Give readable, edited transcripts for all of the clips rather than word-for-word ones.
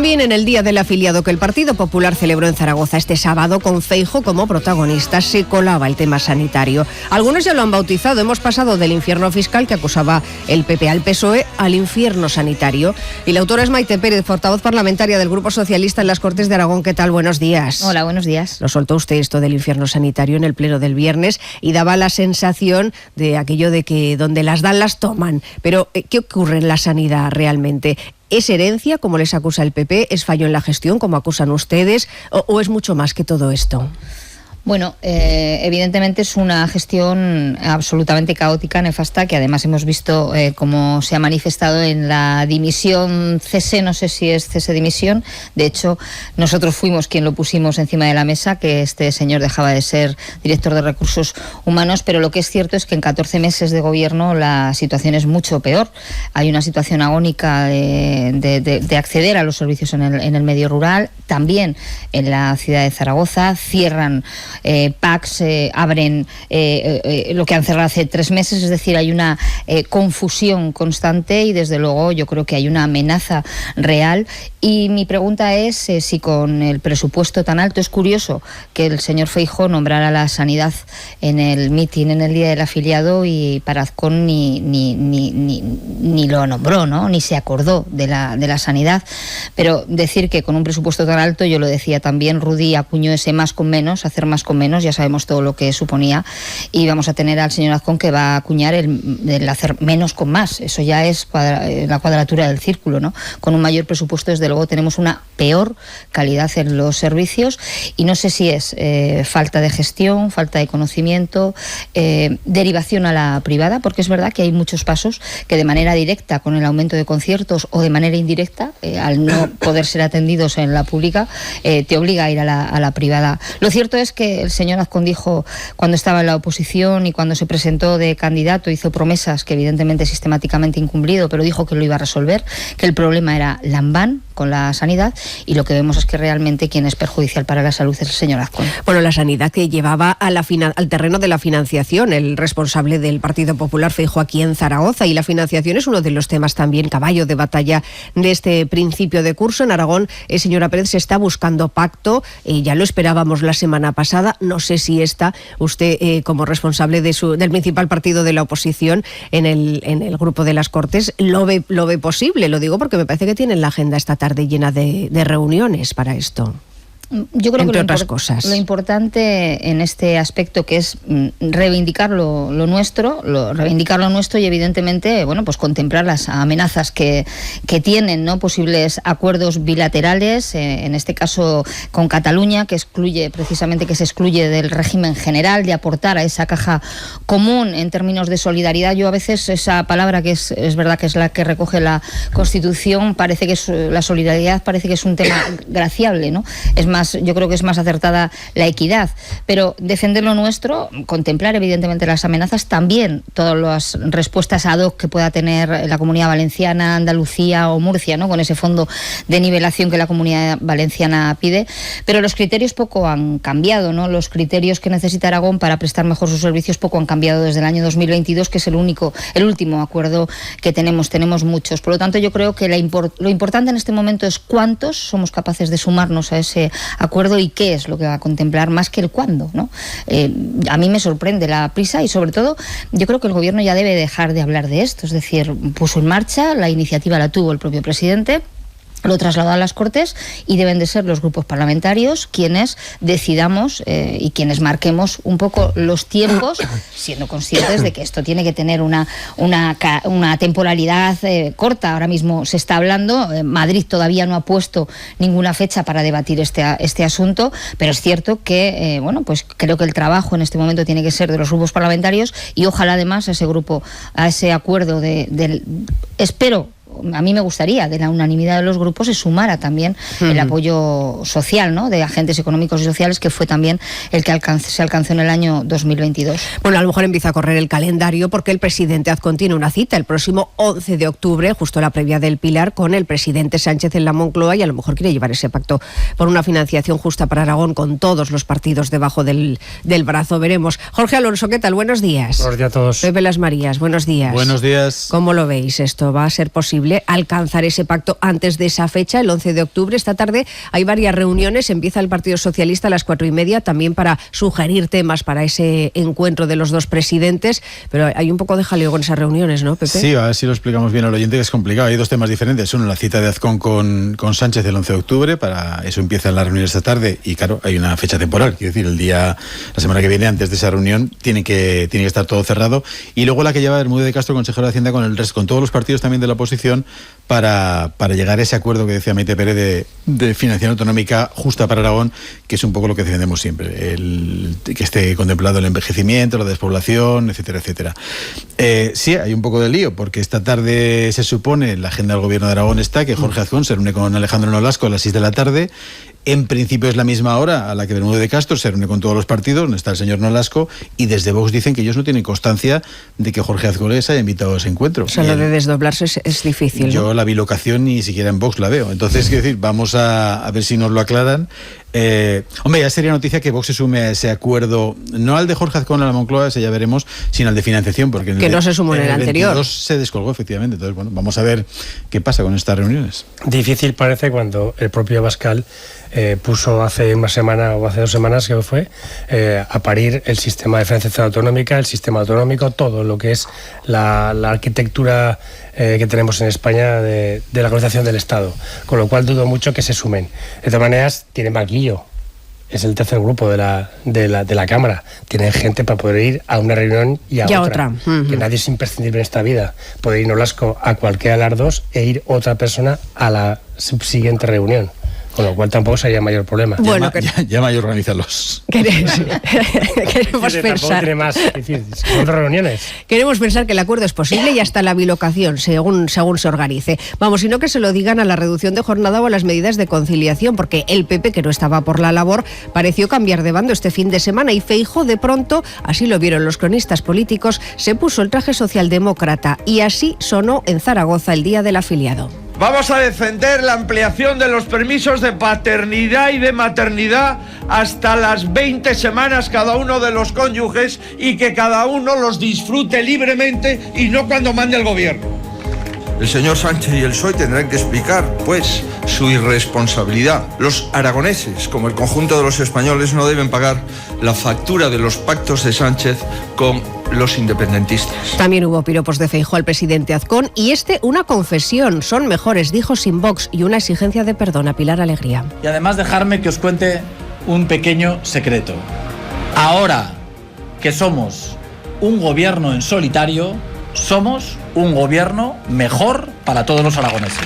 También en el Día del Afiliado que el Partido Popular celebró en Zaragoza este sábado, con Feijóo como protagonista, se colaba el tema sanitario. Algunos ya lo han bautizado. Hemos pasado del infierno fiscal que acusaba el PP al PSOE al infierno sanitario. Y la autora es Maite Pérez, portavoz parlamentaria del Grupo Socialista en las Cortes de Aragón. ¿Qué tal? Buenos días. Hola, buenos días. Lo soltó usted esto del infierno sanitario en el pleno del viernes y daba la sensación de aquello de que donde las dan las toman. Pero ¿qué ocurre en la sanidad realmente? ¿Es herencia, como les acusa el PP? ¿Es fallo en la gestión, como acusan ustedes? ¿O es mucho más que todo esto? Bueno, evidentemente es una gestión absolutamente caótica, nefasta, que además hemos visto cómo se ha manifestado en la dimisión, cese, no sé si es cese-dimisión. De hecho, nosotros fuimos quien lo pusimos encima de la mesa, que este señor dejaba de ser director de Recursos Humanos, pero lo que es cierto es que en 14 meses de gobierno la situación es mucho peor. Hay una situación agónica de acceder a los servicios en el medio rural, también en la ciudad de Zaragoza. Cierran PACs, abren lo que han cerrado hace 3 meses, es decir, hay una confusión constante y desde luego yo creo que hay una amenaza real. Y mi pregunta es si con el presupuesto tan alto, es curioso que el señor Feijóo nombrara la sanidad en el mitin, en el Día del Afiliado, y para Azcón ni lo nombró, ¿no? Ni se acordó de la sanidad. Pero decir que con un presupuesto tan alto, yo lo decía también, Rudy acuñó ese más con menos, hacer más con menos, ya sabemos todo lo que suponía, y vamos a tener al señor Azcón que va a acuñar el hacer menos con más. Eso ya es la cuadratura del círculo, ¿no? Con un mayor presupuesto, desde luego, tenemos una peor calidad en los servicios, y no sé si es falta de gestión, falta de conocimiento, derivación a la privada, porque es verdad que hay muchos pasos que de manera directa, con el aumento de conciertos, o de manera indirecta, al no poder ser atendidos en la pública, te obliga a ir a la privada. Lo cierto es que el señor Azcón dijo, cuando estaba en la oposición y cuando se presentó de candidato, hizo promesas que evidentemente sistemáticamente incumplido, pero dijo que lo iba a resolver, que el problema era Lambán con la sanidad, y lo que vemos es que realmente quien es perjudicial para la salud es el señor Azcón. Bueno, la sanidad que llevaba al terreno de la financiación el responsable del Partido Popular, Feijóo, aquí en Zaragoza, y la financiación es uno de los temas también caballo de batalla de este principio de curso. En Aragón, señora Pérez, se está buscando pacto, ya lo esperábamos la semana pasada. No sé si está usted, como responsable del principal partido de la oposición en el grupo de las Cortes, lo ve posible. Lo digo porque me parece que tienen la agenda esta tarde llena de reuniones para esto. Yo creo entre que otras cosas, lo importante en este aspecto, que es reivindicar lo nuestro y evidentemente, bueno, pues contemplar las amenazas que tienen, ¿no? Posibles acuerdos bilaterales, en este caso con Cataluña, que se excluye del régimen general, de aportar a esa caja común en términos de solidaridad. Yo a veces esa palabra, que es verdad que es la que recoge la Constitución, parece que la solidaridad parece que es un tema graciable, ¿no? Yo creo que es más acertada la equidad, pero defender lo nuestro, contemplar evidentemente las amenazas, también todas las respuestas ad hoc que pueda tener la Comunidad Valenciana, Andalucía o Murcia, ¿no? Con ese fondo de nivelación que la Comunidad Valenciana pide, pero los criterios poco han cambiado, ¿no? Los criterios que necesita Aragón para prestar mejor sus servicios poco han cambiado desde el año 2022, que es el último acuerdo que tenemos muchos. Por lo tanto, yo creo que lo importante en este momento es cuántos somos capaces de sumarnos a ese acuerdo y qué es lo que va a contemplar, más que el cuándo, ¿no? A mí me sorprende la prisa y, sobre todo, yo creo que el gobierno ya debe dejar de hablar de esto. Es decir, puso en marcha, la iniciativa la tuvo el propio presidente, lo trasladó a las Cortes, y deben de ser los grupos parlamentarios quienes decidamos y quienes marquemos un poco los tiempos, siendo conscientes de que esto tiene que tener una temporalidad corta. Ahora mismo se está hablando, Madrid todavía no ha puesto ninguna fecha para debatir este asunto, pero es cierto que pues creo que el trabajo en este momento tiene que ser de los grupos parlamentarios, y ojalá además a ese acuerdo espero, a mí me gustaría, de la unanimidad de los grupos, se sumara también el apoyo social, ¿no? De agentes económicos y sociales, que fue también el que se alcanzó en el año 2022. Bueno, a lo mejor empieza a correr el calendario, porque el presidente Azcón tiene una cita el próximo 11 de octubre, justo la previa del Pilar, con el presidente Sánchez en la Moncloa, y a lo mejor quiere llevar ese pacto por una financiación justa para Aragón, con todos los partidos debajo del brazo. Veremos. Jorge Alonso, ¿qué tal? Buenos días. Buenos días a todos. Pepe Las Marías, buenos días. Buenos días. ¿Cómo lo veis esto? ¿Va a ser posible posible alcanzar ese pacto antes de esa fecha, el 11 de octubre. Esta tarde hay varias reuniones, empieza el Partido Socialista a las 4:30, también para sugerir temas para ese encuentro de los dos presidentes, pero hay un poco de jaleo con esas reuniones, ¿no, Pepe? Sí, a ver si lo explicamos bien al oyente, que es complicado. Hay dos temas diferentes. Uno, la cita de Azcón con Sánchez el 11 de octubre, para eso empieza la reunión esta tarde, y claro, hay una fecha temporal, quiero decir, la semana que viene, antes de esa reunión, tiene que estar todo cerrado. Y luego la que lleva Bermúdez de Castro, consejero de Hacienda, con todos los partidos también de la oposición, para llegar a ese acuerdo que decía Maite Pérez de financiación autonómica justa para Aragón, que es un poco lo que defendemos siempre, que esté contemplado el envejecimiento, la despoblación, etcétera, etcétera. Sí, hay un poco de lío, porque esta tarde se supone, la agenda del gobierno de Aragón está que Jorge Azcón se reúne con Alejandro Nolasco a las 6 de la tarde. En principio es la misma hora a la que Bermúdez de Castro se reúne con todos los partidos, donde está el señor Nolasco, y desde Vox dicen que ellos no tienen constancia de que Jorge Azcón les haya invitado a ese encuentro. O sea, lo de desdoblarse es difícil, ¿no? Yo la bilocación ni siquiera en Vox la veo. Entonces, quiero decir, vamos a ver si nos lo aclaran. Hombre, ya sería noticia que Vox se sume a ese acuerdo, no al de Jorge Azcón a la Moncloa, ese ya veremos, sino al de financiación, porque que no se sumó en el anterior. 22 se descolgó, efectivamente. Entonces, bueno, vamos a ver qué pasa con estas reuniones. Difícil parece cuando el propio Abascal puso hace una semana o hace 2 semanas que fue a parir el sistema de financiación autonómica, el sistema autonómico, todo lo que es la arquitectura que tenemos en España de la organización del Estado, con lo cual dudo mucho que se sumen. De todas maneras, tienen banquillo, es el tercer grupo de la Cámara, tienen gente para poder ir a una reunión y a otra. Que nadie es imprescindible en esta vida, puede ir Nolasco a cualquiera de las dos e ir otra persona a la subsiguiente reunión. Con lo cual tampoco sería mayor problema. Bueno, llama y organízalos. Queremos pensar. Tiene más, es decir, son 2 reuniones. Queremos pensar que el acuerdo es posible y hasta la bilocación, según se organice. Vamos, sino que se lo digan a la reducción de jornada o a las medidas de conciliación, porque el PP, que no estaba por la labor, pareció cambiar de bando este fin de semana, y Feijóo, de pronto, así lo vieron los cronistas políticos, se puso el traje socialdemócrata, y así sonó en Zaragoza el día del afiliado. Vamos a defender la ampliación de los permisos de paternidad y de maternidad hasta las 20 semanas cada uno de los cónyuges, y que cada uno los disfrute libremente y no cuando mande el gobierno. El señor Sánchez y el PSOE tendrán que explicar, pues, su irresponsabilidad. Los aragoneses, como el conjunto de los españoles, no deben pagar la factura de los pactos de Sánchez con los independentistas. También hubo piropos de Feijóo al presidente Azcón, y una confesión: son mejores, dijo, sin Vox, y una exigencia de perdón a Pilar Alegría. Y además, dejarme que os cuente un pequeño secreto. Ahora que somos un gobierno en solitario, somos un gobierno mejor para todos los aragoneses.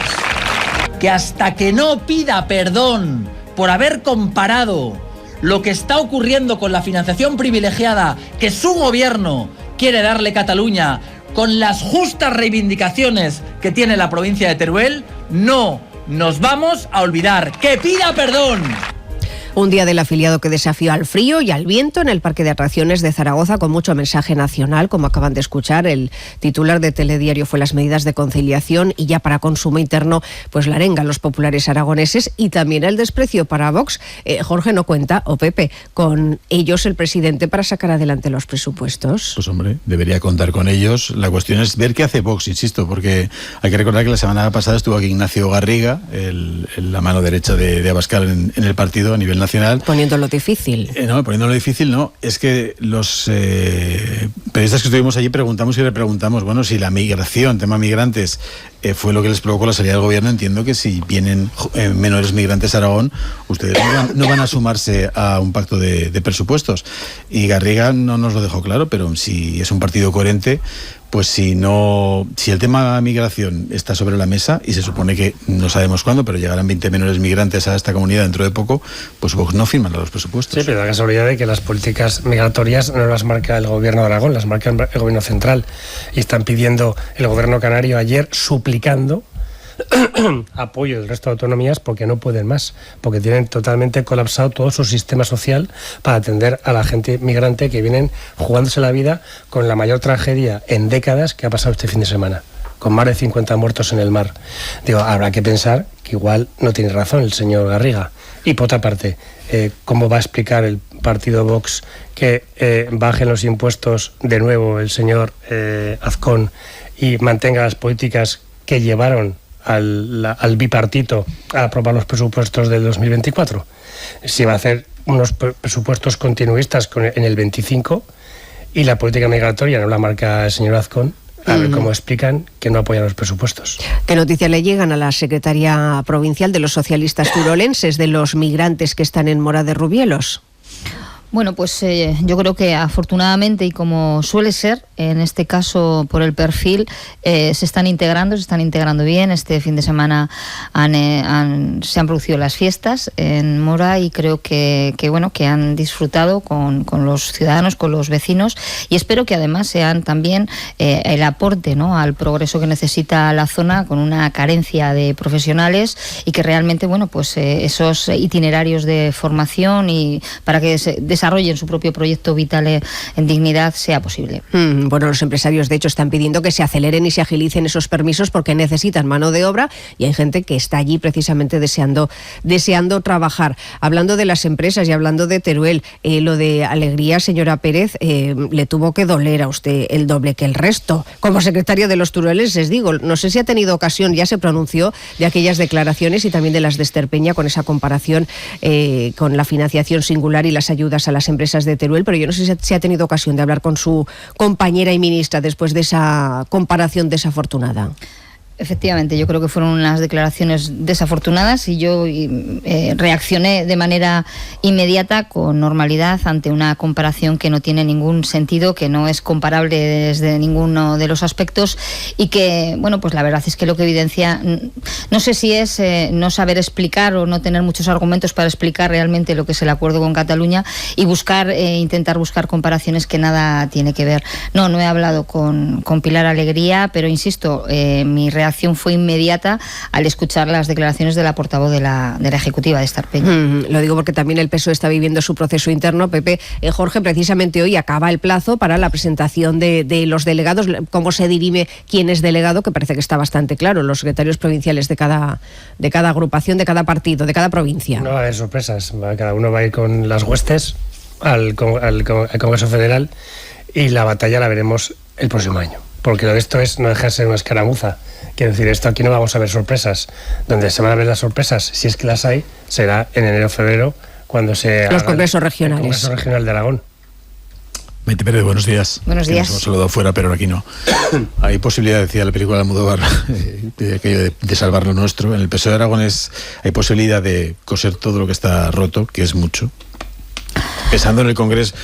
Que hasta que no pida perdón por haber comparado lo que está ocurriendo con la financiación privilegiada que su gobierno quiere darle a Cataluña con las justas reivindicaciones que tiene la provincia de Teruel, no nos vamos a olvidar. ¡Que pida perdón! Un día del afiliado que desafió al frío y al viento en el Parque de Atracciones de Zaragoza, con mucho mensaje nacional, como acaban de escuchar. El titular de Telediario fue las medidas de conciliación, y ya para consumo interno, pues la arenga a los populares aragoneses, y también el desprecio para Vox. Jorge, no cuenta, o Pepe, con ellos el presidente para sacar adelante los presupuestos. Pues hombre, debería contar con ellos. La cuestión es ver qué hace Vox, insisto, porque hay que recordar que la semana pasada estuvo aquí Ignacio Garriga, la mano derecha de Abascal en el partido a nivel nacional. Poniéndolo difícil. Poniéndolo difícil no. Es que los periodistas que estuvimos allí preguntamos y repreguntamos, bueno, si la migración, tema migrantes, fue lo que les provocó la salida del gobierno. Entiendo que si vienen menores migrantes a Aragón, ustedes no van a sumarse a un pacto de presupuestos. Y Garriga no nos lo dejó claro, pero si es un partido coherente, pues si el tema migración está sobre la mesa, y se supone que no sabemos cuándo, pero llegarán 20 menores migrantes a esta comunidad dentro de poco, pues Vox no firma los presupuestos. Sí, pero la casualidad de que las políticas migratorias no las marca el gobierno de Aragón, las marca el gobierno central, y están pidiendo el gobierno canario ayer, suplicando apoyo del resto de autonomías, porque no pueden más, porque tienen totalmente colapsado todo su sistema social para atender a la gente migrante que vienen jugándose la vida con la mayor tragedia en décadas que ha pasado este fin de semana, con más de 50 muertos en el mar. Digo, habrá que pensar que igual no tiene razón el señor Garriga. Y por otra parte, ¿cómo va a explicar el partido Vox que bajen los impuestos de nuevo el señor Azcón y mantenga las políticas que llevaron al bipartito a aprobar los presupuestos del 2024. Si va a hacer unos presupuestos continuistas en el 25 y la política migratoria no la marca el señor Azcón, a ver cómo explican que no apoyan los presupuestos. ¿Qué noticias le llegan a la secretaria provincial de los socialistas turolenses de los migrantes que están en Mora de Rubielos? Bueno, pues yo creo que afortunadamente, y como suele ser, en este caso por el perfil, se están integrando bien. Este fin de semana se han producido las fiestas en Mora y creo que han disfrutado con los ciudadanos, con los vecinos, y espero que además sean también el aporte, ¿no?, al progreso que necesita la zona, con una carencia de profesionales, y que realmente esos itinerarios de formación y para que se desarrollen su propio proyecto vital en dignidad sea posible. Bueno, los empresarios de hecho están pidiendo que se aceleren y se agilicen esos permisos porque necesitan mano de obra y hay gente que está allí precisamente deseando trabajar. Hablando de las empresas y hablando de Teruel, lo de Alegría, señora Pérez, le tuvo que doler a usted el doble que el resto. Como secretaria de los turolenses, digo, no sé si ha tenido ocasión, ya se pronunció de aquellas declaraciones y también de las de Esterpeña con esa comparación con la financiación singular y las ayudas a las empresas de Teruel, pero yo no sé si ha tenido ocasión de hablar con su compañera y ministra después de esa comparación desafortunada. Efectivamente, yo creo que fueron unas declaraciones desafortunadas y yo reaccioné de manera inmediata, con normalidad, ante una comparación que no tiene ningún sentido, que no es comparable desde ninguno de los aspectos y que, pues la verdad es que lo que evidencia, no sé si es no saber explicar o no tener muchos argumentos para explicar realmente lo que es el acuerdo con Cataluña y intentar buscar comparaciones que nada tiene que ver. No he hablado con Pilar Alegría, pero insisto, mi reacción fue inmediata al escuchar las declaraciones de la portavoz de la Ejecutiva de Esterpeña. Lo digo porque también el PSOE está viviendo su proceso interno. Pepe, Jorge, precisamente hoy acaba el plazo para la presentación de los delegados, cómo se dirime quién es delegado, que parece que está bastante claro, los secretarios provinciales de cada agrupación, de cada partido, de cada provincia. No va a haber sorpresas, cada uno va a ir con las huestes al Congreso Federal y la batalla la veremos el próximo año. Porque lo de esto no deja de ser una escaramuza. Quiero decir, esto aquí no vamos a ver sorpresas. Donde se van a ver las sorpresas, si es que las hay, será en enero o febrero, cuando se los congresos regionales. El Congreso Regional de Aragón. Maite Pérez, buenos días. Buenos días. Nos hemos saludado fuera, pero aquí no. Hay posibilidad, decía la película de Almodóvar, de salvar lo nuestro. En el PSOE de Aragón hay posibilidad de coser todo lo que está roto, que es mucho. Pensando en el Congreso,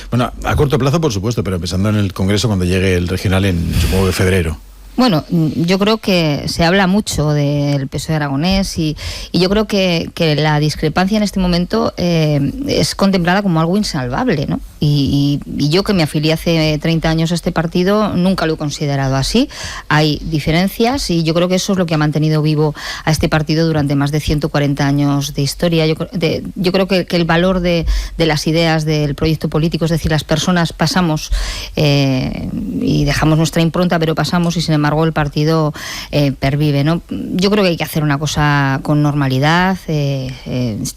a corto plazo por supuesto, pero pensando en el Congreso cuando llegue el regional supongo que febrero. Bueno, yo creo que se habla mucho del PSOE aragonés y yo creo que la discrepancia en este momento es contemplada como algo insalvable, ¿no? Y yo, que me afilié hace 30 años a este partido, nunca lo he considerado así. Hay diferencias y yo creo que eso es lo que ha mantenido vivo a este partido durante más de 140 años de historia. Yo creo que el valor de las ideas del proyecto político, es decir, las personas pasamos y dejamos nuestra impronta, pero pasamos y sin embargo el partido pervive, ¿no? Yo creo que hay que hacer una cosa con normalidad,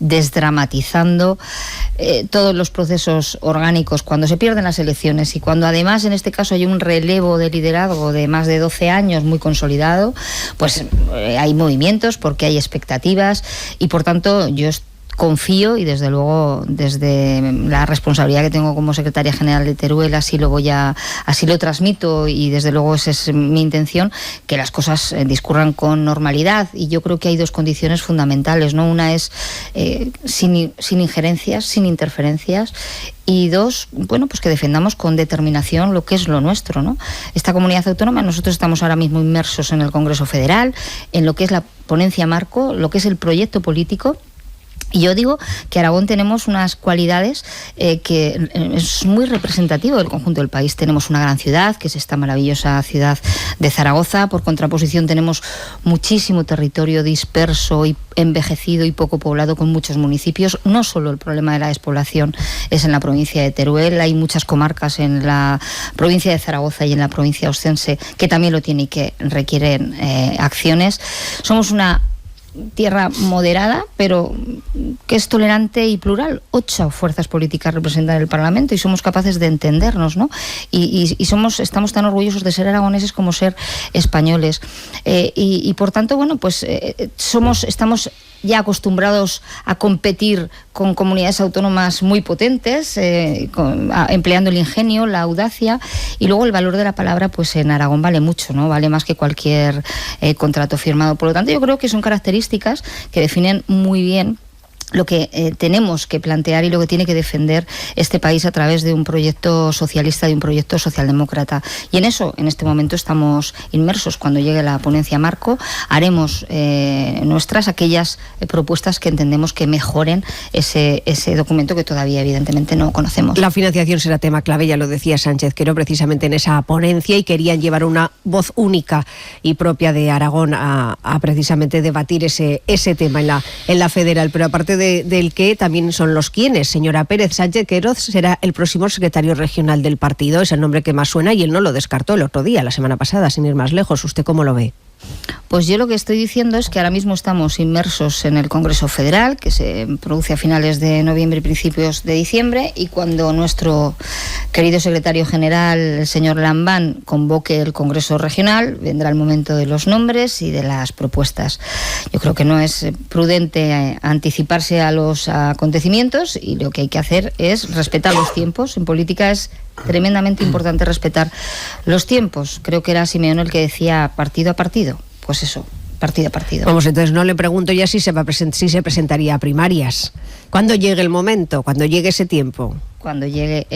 desdramatizando todos los procesos orgánicos cuando se pierden las elecciones y cuando además en este caso hay un relevo de liderazgo de más de 12 años muy consolidado, pues hay movimientos porque hay expectativas y por tanto yo confío y desde luego desde la responsabilidad que tengo como secretaria general de Teruel así lo transmito y desde luego esa es mi intención, que las cosas discurran con normalidad y yo creo que hay dos condiciones fundamentales, ¿no? Una es sin injerencias, sin interferencias y dos, pues que defendamos con determinación lo que es lo nuestro, ¿no? Esta comunidad autónoma, nosotros estamos ahora mismo inmersos en el Congreso Federal, en lo que es la ponencia marco, lo que es el proyecto político. Y yo digo que Aragón tenemos unas cualidades que es muy representativo del conjunto del país. Tenemos una gran ciudad, que es esta maravillosa ciudad de Zaragoza. Por contraposición tenemos muchísimo territorio disperso y envejecido y poco poblado con muchos municipios. No solo el problema de la despoblación es en la provincia de Teruel, hay muchas comarcas en la provincia de Zaragoza y en la provincia ostense que también lo tienen y que requieren acciones. Somos una tierra moderada, pero que es tolerante y plural. 8 fuerzas políticas representan el Parlamento y somos capaces de entendernos, ¿no? Y estamos tan orgullosos de ser aragoneses como ser españoles. Y por tanto, bueno, pues estamos ya acostumbrados a competir con comunidades autónomas muy potentes, empleando el ingenio, la audacia, y luego el valor de la palabra, pues en Aragón vale mucho, ¿no? Vale más que cualquier contrato firmado. Por lo tanto, yo creo que son características que definen muy bien lo que tenemos que plantear y lo que tiene que defender este país a través de un proyecto socialista, de un proyecto socialdemócrata. Y en eso, en este momento, estamos inmersos. Cuando llegue la ponencia marco, haremos nuestras aquellas propuestas que entendemos que mejoren ese documento que todavía, evidentemente, no conocemos. La financiación será tema clave, ya lo decía Sánchez Quero, precisamente en esa ponencia, y querían llevar una voz única y propia de Aragón a precisamente debatir ese tema en la federal. Pero aparte del que también son los quienes. Señora Pérez, Sánchez Quero será el próximo secretario regional del partido, es el nombre que más suena, y él no lo descartó el otro día, la semana pasada, sin ir más lejos. ¿Usted cómo lo ve? Pues yo lo que estoy diciendo es que ahora mismo estamos inmersos en el Congreso Federal, que se produce a finales de noviembre y principios de diciembre, y cuando nuestro querido secretario general, el señor Lambán, convoque el Congreso Regional, vendrá el momento de los nombres y de las propuestas. Yo creo que no es prudente anticiparse a los acontecimientos, y lo que hay que hacer es respetar los tiempos. En política es tremendamente importante respetar los tiempos. Creo que era Simeón el que decía partido a partido. Pues eso, partido a partido. Vamos, entonces no le pregunto ya si se presentaría a primarias. ¿Cuándo llegue el momento? ¿Cuándo llegue ese tiempo? Cuando llegue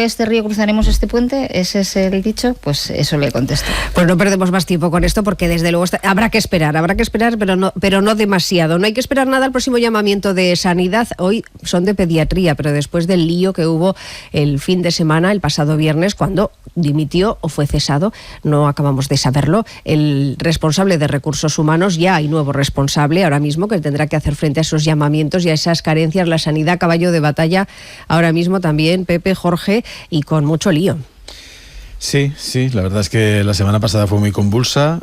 este río cruzaremos este puente, ese es el dicho, pues eso le contesto. Pues no perdemos más tiempo con esto, porque desde luego habrá que esperar, pero no demasiado. No hay que esperar nada al próximo llamamiento de Sanidad. Hoy son de pediatría, pero después del lío que hubo el fin de semana, el pasado viernes, cuando dimitió o fue cesado, no acabamos de saberlo, el responsable de recursos humanos. Ya hay nuevo responsable ahora mismo que tendrá que hacer frente a esos llamamientos y a esas carencias. La sanidad, caballo de batalla ahora mismo también, Pepe, Jorge, y con mucho lío. Sí, la verdad es que la semana pasada fue muy convulsa.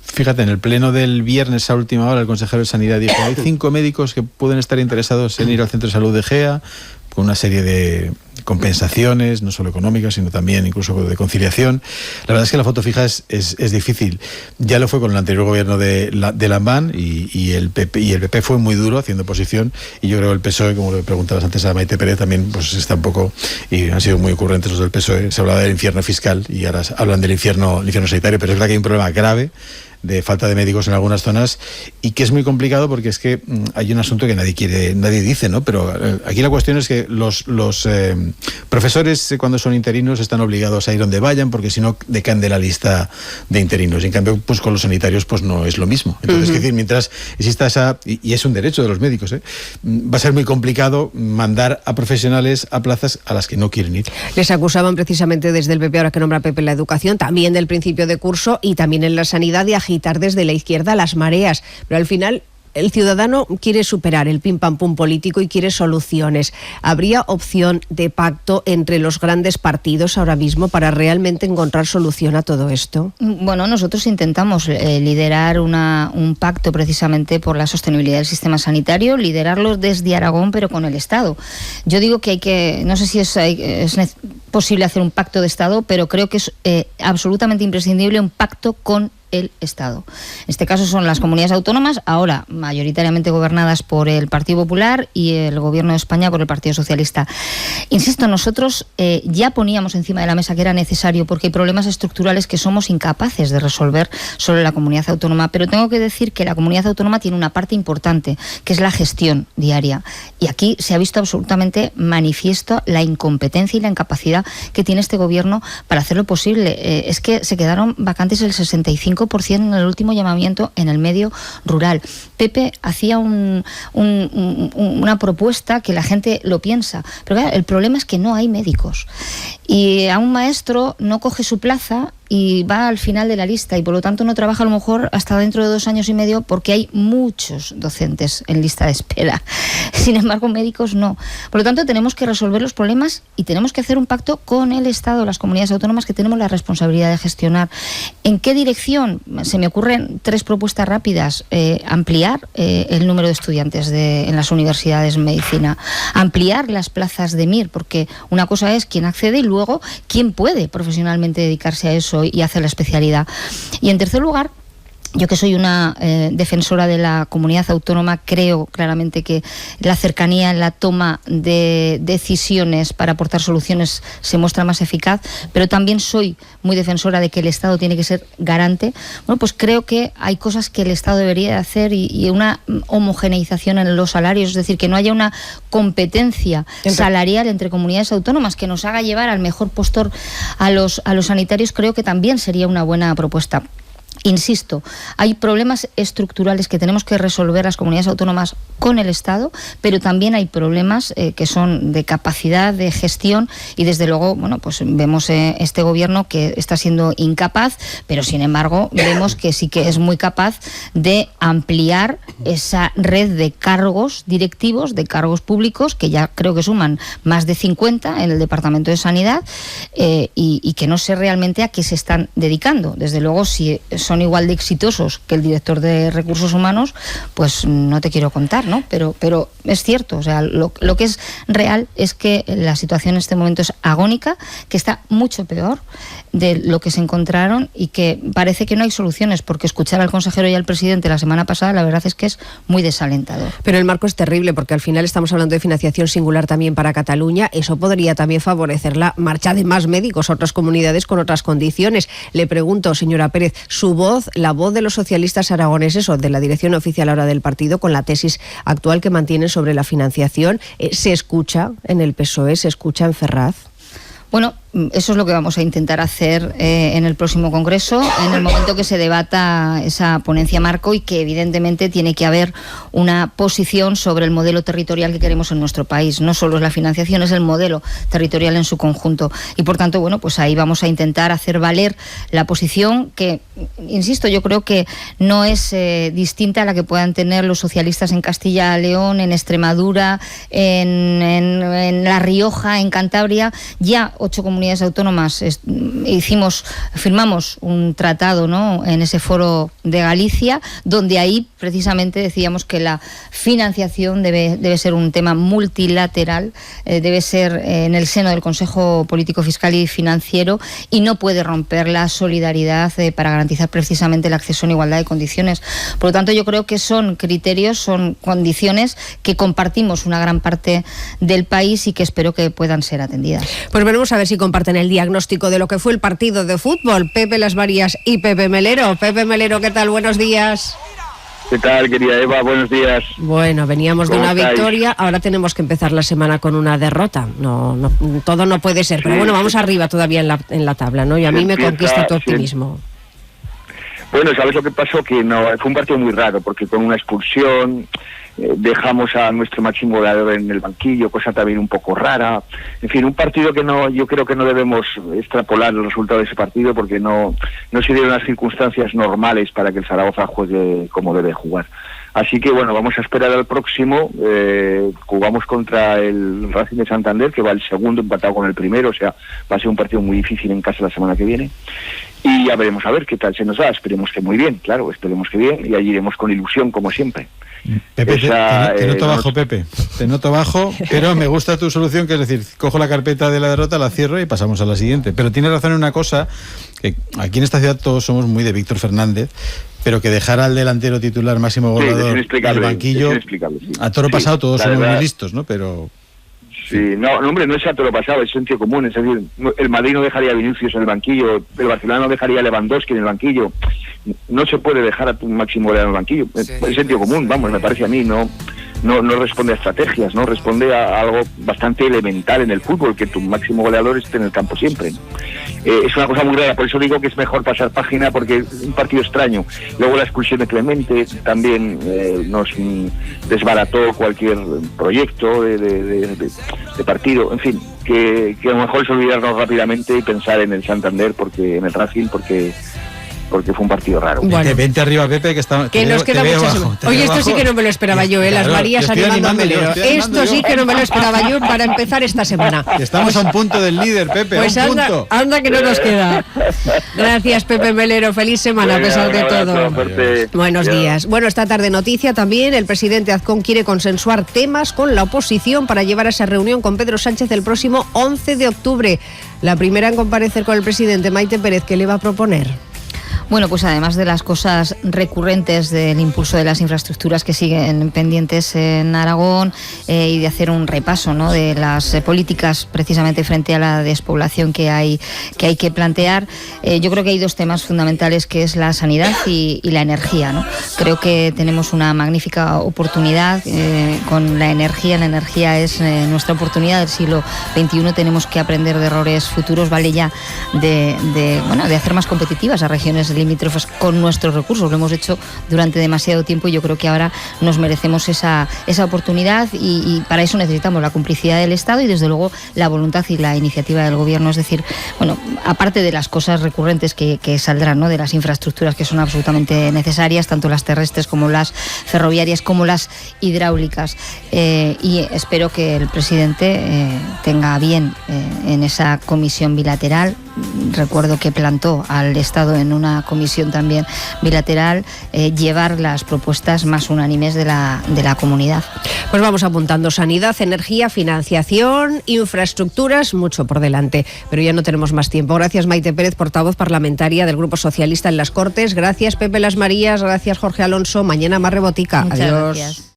Fíjate, en el pleno del viernes a última hora, el consejero de Sanidad dijo: hay 5 médicos que pueden estar interesados en ir al centro de salud de Gea, con una serie de compensaciones, no solo económicas, sino también incluso de conciliación. La verdad es que la foto fija es difícil. Ya lo fue con el anterior gobierno de Lambán, y el PP fue muy duro haciendo oposición, y yo creo que el PSOE, como le preguntabas antes a Maite Pérez, también pues está un poco, y han sido muy ocurrentes los del PSOE. Se hablaba del infierno fiscal y ahora hablan del infierno sanitario, pero es verdad que hay un problema grave de falta de médicos en algunas zonas, y que es muy complicado porque es que hay un asunto que nadie dice, ¿no? Pero aquí la cuestión es que los profesores, cuando son interinos, están obligados a ir donde vayan, porque si no decaen de la lista de interinos, y en cambio pues con los sanitarios pues no es lo mismo. Entonces, es decir, mientras exista esa, y es un derecho de los médicos, va a ser muy complicado mandar a profesionales a plazas a las que no quieren ir. Les acusaban precisamente desde el PP, ahora que nombra Pepe la educación, también del principio de curso y también en la sanidad, de agitar desde la izquierda las mareas, pero al final el ciudadano quiere superar el pim pam pum político y quiere soluciones. ¿Habría opción de pacto entre los grandes partidos ahora mismo para realmente encontrar solución a todo esto? Bueno, nosotros intentamos liderar un pacto precisamente por la sostenibilidad del sistema sanitario, liderarlo desde Aragón, pero con el Estado. Yo digo que no sé si es posible hacer un pacto de Estado, pero creo que es absolutamente imprescindible un pacto con el Estado. En este caso son las comunidades autónomas, ahora mayoritariamente gobernadas por el Partido Popular, y el Gobierno de España por el Partido Socialista. Insisto, nosotros ya poníamos encima de la mesa que era necesario, porque hay problemas estructurales que somos incapaces de resolver solo en la comunidad autónoma, pero tengo que decir que la comunidad autónoma tiene una parte importante, que es la gestión diaria, y aquí se ha visto absolutamente manifiesto la incompetencia y la incapacidad que tiene este Gobierno para hacerlo posible. Es que se quedaron vacantes el 65% en el último llamamiento en el medio rural. Pepe hacía una propuesta que la gente lo piensa, pero claro, el problema es que no hay médicos y a un maestro no coge su plaza y va al final de la lista y por lo tanto no trabaja a lo mejor hasta dentro de 2 años y medio porque hay muchos docentes en lista de espera. Sin embargo, médicos no. Por lo tanto, tenemos que resolver los problemas y tenemos que hacer un pacto con el Estado, las comunidades autónomas que tenemos la responsabilidad de gestionar. ¿En qué dirección? Se me ocurren 3 propuestas rápidas. Ampliar el número de estudiantes en las universidades de medicina, ampliar las plazas de MIR, porque una cosa es quién accede y luego quién puede profesionalmente dedicarse a eso y hacer la especialidad. Y en tercer lugar, yo que soy una defensora de la comunidad autónoma, creo claramente que la cercanía en la toma de decisiones para aportar soluciones se muestra más eficaz, pero también soy muy defensora de que el Estado tiene que ser garante. Bueno, pues creo que hay cosas que el Estado debería hacer y una homogeneización en los salarios, es decir, que no haya una competencia salarial entre comunidades autónomas que nos haga llevar al mejor postor a los sanitarios, creo que también sería una buena propuesta. Insisto, hay problemas estructurales que tenemos que resolver las comunidades autónomas con el Estado, pero también hay problemas que son de capacidad de gestión y desde luego, bueno, pues vemos este gobierno que está siendo incapaz, pero sin embargo vemos que sí que es muy capaz de ampliar esa red de cargos directivos, de cargos públicos, que ya creo que suman más de 50 en el Departamento de Sanidad y que no sé realmente a qué se están dedicando. Desde luego, si son igual de exitosos que el director de Recursos Humanos, pues no te quiero contar, ¿no? Pero es cierto, o sea, lo que es real es que la situación en este momento es agónica, que está mucho peor de lo que se encontraron y que parece que no hay soluciones, porque escuchar al consejero y al presidente la semana pasada, la verdad es que es muy desalentador. Pero el marco es terrible, porque al final estamos hablando de financiación singular también para Cataluña. Eso podría también favorecer la marcha de más médicos a otras comunidades con otras condiciones. Le pregunto, señora Pérez, su voz, la voz de los socialistas aragoneses o de la dirección oficial ahora del partido, con la tesis actual que mantienen sobre la financiación, ¿se escucha en el PSOE, se escucha en Ferraz? Bueno, eso es lo que vamos a intentar hacer en el próximo Congreso, en el momento que se debata esa ponencia marco y que evidentemente tiene que haber una posición sobre el modelo territorial que queremos en nuestro país. No solo es la financiación, es el modelo territorial en su conjunto. Y por tanto, bueno, pues ahí vamos a intentar hacer valer la posición que, insisto, yo creo que no es distinta a la que puedan tener los socialistas en Castilla y León, en Extremadura, en La Rioja, en Cantabria. Ya 8 comunidades autónomas firmamos un tratado, ¿no?, en ese foro de Galicia, donde ahí precisamente decíamos que la financiación debe ser un tema multilateral, debe ser en el seno del Consejo Político, Fiscal y Financiero, y no puede romper la solidaridad para garantizar precisamente el acceso en igualdad de condiciones. Por lo tanto, yo creo que son criterios, son condiciones que compartimos una gran parte del país y que espero que puedan ser atendidas. Pues veremos a ver si comparten el diagnóstico de lo que fue el partido de fútbol. Pepe Las Varías y Pepe Melero. Pepe Melero, ¿qué tal? Buenos días. ¿Qué tal, querida Eva? Buenos días. Bueno, veníamos de una victoria, ahora tenemos que empezar la semana con una derrota. No, todo no puede ser, pero bueno, vamos arriba todavía en la tabla, ¿no? Y a mí me conquista tu optimismo. Bueno, ¿sabes lo que pasó? Que no, fue un partido muy raro, porque con una expulsión dejamos a nuestro máximo goleador en el banquillo, cosa también un poco rara. En fin, un partido que yo creo que no debemos extrapolar el resultado de ese partido, porque no se dieron las circunstancias normales para que el Zaragoza juegue como debe jugar. Así que bueno, vamos a esperar al próximo. Jugamos contra el Racing de Santander, que va el segundo empatado con el primero, o sea, va a ser un partido muy difícil en casa la semana que viene. Y ya veremos a ver qué tal se nos da. Esperemos que muy bien, claro, esperemos que bien, y allí iremos con ilusión, como siempre. Pepe, te noto bajo, Pepe. Te noto bajo, pero me gusta tu solución, que es decir, cojo la carpeta de la derrota, la cierro y pasamos a la siguiente. Pero tienes razón en una cosa, que aquí en esta ciudad todos somos muy de Víctor Fernández, pero que dejar al delantero titular, máximo goleador, en el banquillo, a toro pasado todos somos muy listos, ¿no? Pero... Sí, no, hombre, no es a todo lo pasado, es sentido común. Es decir, el Madrid no dejaría a Vinicius en el banquillo, el Barcelona no dejaría a Lewandowski en el banquillo. No se puede dejar a tu máximo goleador en el banquillo. Es sentido común, vamos, me parece a mí, no no responde a estrategias, no responde a algo bastante elemental en el fútbol, que tu máximo goleador esté en el campo siempre. Es una cosa muy rara, por eso digo que es mejor pasar página, porque es un partido extraño. Luego la expulsión de Clemente también nos desbarató cualquier proyecto de partido, en fin, que a lo mejor es olvidarnos rápidamente y pensar en el Santander, en el Racing, porque fue un partido raro. Bueno. Vente arriba, Pepe, que nos queda muchas semanas. Oye, esto sí que no me lo esperaba yo, las Marías animando a Melero. Esto sí que no me lo esperaba yo para empezar esta semana. Estamos a un punto del líder, Pepe. Pues anda que no nos queda. Gracias, Pepe Melero. Feliz semana a pesar de todo. Buenos días. Bueno, esta tarde noticia también. El presidente Azcón quiere consensuar temas con la oposición para llevar a esa reunión con Pedro Sánchez el próximo 11 de octubre. La primera en comparecer con el presidente, Maite Pérez, ¿qué le va a proponer? Bueno, pues además de las cosas recurrentes del impulso de las infraestructuras que siguen pendientes en Aragón y de hacer un repaso, ¿no?, de las políticas precisamente frente a la despoblación que hay que plantear, yo creo que hay dos temas fundamentales, que es la sanidad y la energía, ¿no? Creo que tenemos una magnífica oportunidad con la energía. La energía es nuestra oportunidad del siglo XXI. Tenemos que aprender de errores futuros. Vale ya de hacer más competitivas a regiones limítrofes con nuestros recursos. Lo hemos hecho durante demasiado tiempo y yo creo que ahora nos merecemos esa oportunidad y para eso necesitamos la complicidad del Estado y desde luego la voluntad y la iniciativa del Gobierno. Es decir, bueno, aparte de las cosas recurrentes que saldrán, ¿no?, de las infraestructuras que son absolutamente necesarias, tanto las terrestres como las ferroviarias como las hidráulicas, y espero que el presidente tenga bien en esa comisión bilateral. Recuerdo que plantó al Estado en una comisión también bilateral llevar las propuestas más unánimes de la comunidad. Pues vamos apuntando: sanidad, energía, financiación, infraestructuras, mucho por delante, pero ya no tenemos más tiempo. Gracias, Maite Pérez, portavoz parlamentaria del Grupo Socialista en las Cortes. Gracias, Pepe Las Marías. Gracias, Jorge Alonso. Mañana más Rebotica. Muchas Adiós. Gracias.